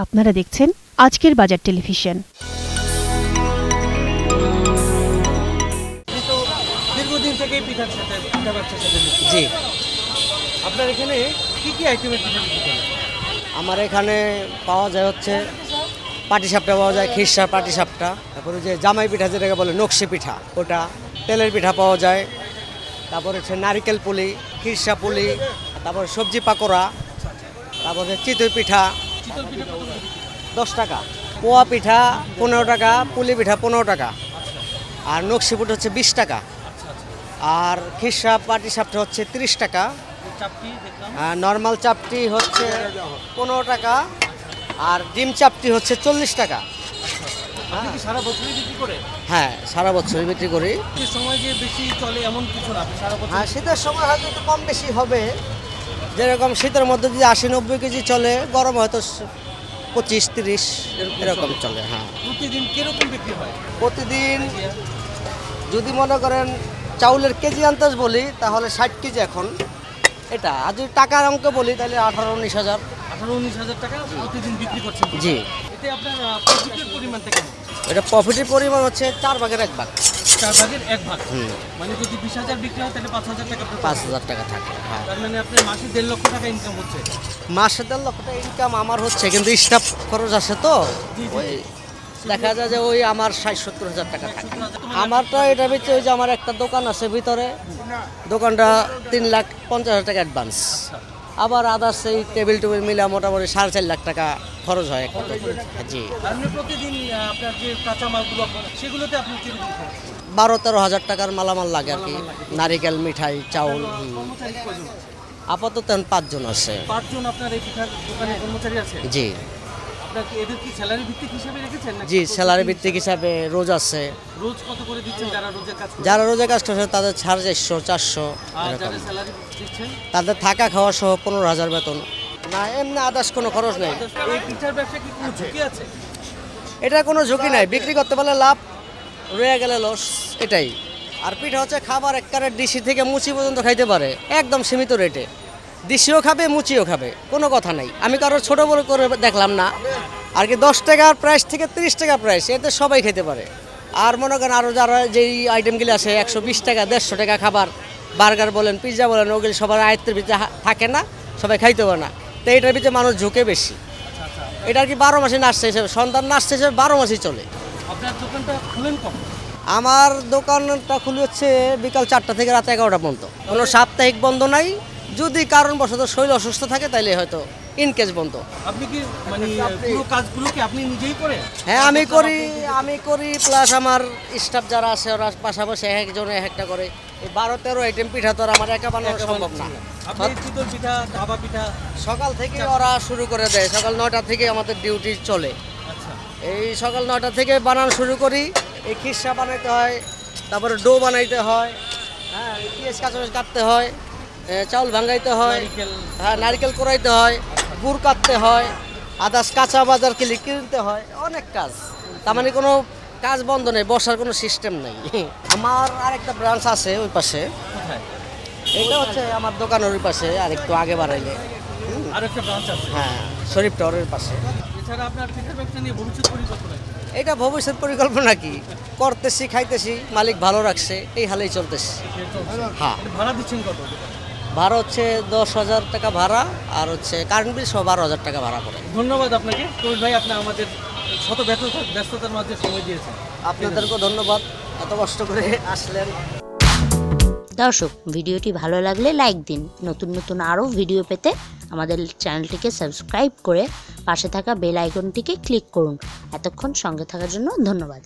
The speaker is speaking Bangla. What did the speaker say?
আপনারা দেখছেন আজকের বাজার টেলিভিশন। দীর্ঘদিন থেকেই পিঠার সাথে পিঠা ব্যবসার সাথে যুক্ত। জি, আপনার এখানে কি কি আইটেমের পিঠা বিক্রি করেন? আমার এখানে পাওয়া যায় হচ্ছে পাটিসাপটা পাওয়া যায়, খিরসা পাটিসাপটা, তারপরে যে জামাই পিঠা যেটাকে বলে নকশি পিঠা ওটা, তেলের পিঠা পাওয়া যায়, তারপরে হচ্ছে নারিকেল পুলি, খিরসা পুলি, তারপরে সবজি পাকোড়া, তারপরে চিতই পিঠা চিতল পিঠা কত করে? 10 টাকা, পোয়া পিঠা 15 টাকা, পুলি পিঠা 15 টাকা, আর নকশি পিঠা হচ্ছে 20 টাকা, আর খিরসা পাটিসাপটা হচ্ছে 30 টাকা, চাপটি দেখলাম আর নর্মাল চাপটি হচ্ছে 15 টাকা, আর ডিম চাপটি হচ্ছে 40 টাকা। আপনি কি সারা বছরই বিক্রি করে? হ্যাঁ, সারা বছরই বিক্রি করি। যে সময় যে বেশি চলে এমন কিছু না, আপনি সারা বছর। হ্যাঁ, শীতের সময় হয়তো একটু কম বেশি হবে, যেরকম শীতের মধ্যে যদি 80-90 কেজি চলে, গরম হয়তো 25-30 এরকম চলে। হ্যাঁ, প্রতিদিন কিরকম বিক্রি হয়? প্রতিদিন যদি মনে করেন চাউলের কেজি আন্দাজ বলি তাহলে 60 কেজি এখন এটা, আর যদি টাকার অঙ্ক বলি তাহলে 18-19 হাজার। 18-19 হাজার টাকা প্রতিদিন বিক্রি করছেন? জি। এতে আপনার প্রফিটের পরিমাণটা কেমন? এটা প্রফিটের পরিমাণ হচ্ছে 4 ভাগের 1 ভাগ। 4 ভাগের 1 ভাগ। হুম, মানে যদি 20,000 বিক্রি হয় তাহলে 5,000 টাকা আপনার 5,000 টাকা থাকে। হ্যাঁ, তার মানে আপনার মাসে 1.5 লক্ষ টাকা ইনকাম হচ্ছে। মাসে 1.5 লক্ষ টাকা ইনকাম আমার হচ্ছে, কিন্তু স্টাফ খরচ আছে তো ওই দেখা যায় যে ওই আমার 60-70 হাজার টাকা থাকে। আমারটা এটা ভিতরে ওই যে আমার একটা দোকান আছে ভিতরে, দোকানটা 3,50,000 টাকা অ্যাডভান্স, আবার আদার্স এই টেবিল টেবিল মিলে মোটামুটি 4.5 লাখ টাকা খরচ হয় একটা। জি, আর আপনি প্রতিদিন আপনার যে কাঁচা মালগুলো সেগুলোতে আপনি কিরকম খরচ? 12-13 হাজার টাকার মালামাল লাগে আর কি, নারিকেল, মিঠাই, চাউল। কর্মচারী কয়জন? আপাতত এখন 5 জন আছে। 5 জন আপনার এই পিঠার দোকানে কর্মচারী আছে? জি আপনার কি এদের কি স্যালারি ভিত্তিক হিসাবে রেখেছেন নাকি? জি, স্যালারি ভিত্তিক হিসাবে রোজ আছে। রোজ কত করে দিচ্ছেন যারা রোজের কাজ করে? যারা রোজা কাজ করছে তাদের 450-400 আর এরকম, যারা স্যালারি দিচ্ছেন? তাদের থাকা খাওয়া সহ 15,000 বেতন। না, এমনি আদার্স কোনো খরচ নেই। এই পিঠার ব্যবসা কি কোনো ঝুঁকি আছে? এটা কোনো ঝুঁকি নাই, বিক্রি করতে পারলে লাভ, রয়ে গেলে লস, এটাই। আর পিঠা হচ্ছে খাবার একবারে ডিসি থেকে মুচি পর্যন্ত খাইতে পারে, একদম সীমিত রেটে। ডিসিও খাবে, মুচিও খাবে, কোনো কথা নাই। আমি কারোর ছোটো বড় করে দেখলাম না আর কি। 10 টাকার প্রাইস থেকে 30 টাকা প্রাইস, এতে সবাই খেতে পারে। আর মনে করেন আরও যারা যেই আইটেমগুলি আছে 120 টাকা 150 টাকা খাবার, বার্গার বলেন, পিৎজা বলেন, ওগুলি সবার আয়ত্তের ভিতরে থাকে না, সবাই খাইতে পারে না, তো এইটার ভিতরে মানুষ ঝুঁকে বেশি। এটা আর কি 12 মাসে নাচতে হিসেবে, সন্তান নাচতে হিসেবে 12 মাসই চলে। আপনার দোকানটা খুলেন কখন? আমার দোকানটা খুলে হচ্ছে বিকাল 4টা থেকে রাত 11টা পর্যন্ত, কোনো সাপ্তাহিক বন্ধ নাই। যদি কারণবশত শরীর অসুস্থ থাকে তাইলে হয়তো ইনকেস বন্ধ। আপনি কি মানে পুরো কাজগুলো কি আপনি নিজেই করেন? হ্যাঁ, আমি করি প্লাস আমার স্টাফ যারা আছে ওরা পাশাপাশি একজনে একটা করে। এই 12-13 আইটেম পিঠা তো আর আমার একা বানানো সম্ভব না। আপনি চিতল পিঠা, ধাবা পিঠা সকাল থেকে ওরা শুরু করে দেয়, সকাল 9টা থেকে আমাদের ডিউটি চলে। আচ্ছা, এই সকাল 9টা থেকে বানানো শুরু করি। এই খিরসা বানাইতে হয়, তারপরে ডো বানাইতে হয়, হ্যাঁ, পেঁয়াজ কাঁচামরিচ কাটতে হয়, চাউল ভাঙাইতে হয়, নারিকেল। হ্যাঁ, নারকেল কোরাইতে হয়, গুড় কাটতে হয়, আদার্স কাঁচা বাজার কিনতে হয়, অনেক কাজ। তার মানে কোনো কাজ বন্ধ নেই, বসার কোনো সিস্টেম নেই। আমার আরেকটা ব্রাঞ্চ আছে ওই পাশে, কোথায়? এটা হচ্ছে আমার দোকানের ওই পাশে, আর একটু আগে বাড়াইলে। আর একটা ব্রাঞ্চ আছে? হ্যাঁ, শরীফ টাওয়ারের পাশে। এছাড়া আপনার পিঠার ব্যবসা নিয়ে ভবিষ্যৎ পরিকল্পনা কি? এটা ভবিষ্যৎ পরিকল্পনা কি, করতেছি, খাইতেছি, মালিক ভালো রাখছে, এই হালেই চলতেছি। হ্যাঁ, ভাড়া দিচ্ছেন কত? ভাড়া হচ্ছে 10,000 টাকা ভাড়া, আর হচ্ছে কারেন্ট বিল সহ 12,000 টাকা ভাড়া পড়ে। ধন্যবাদ আপনাকে তরুণ ভাই, আপনি আমাদের শত ব্যস্ততার মাঝে সময় দিয়েছেন। আপনাদেরকেও ধন্যবাদ, এত কষ্ট করে আসলেন। দর্শক, ভিডিওটি ভালো লাগলে লাইক দিন। নতুন নতুন আরও ভিডিও পেতে আমাদের চ্যানেলটিকে সাবস্ক্রাইব করে পাশে থাকা বেল আইকনটিকে ক্লিক করুন। এতক্ষণ সঙ্গে থাকার জন্য ধন্যবাদ।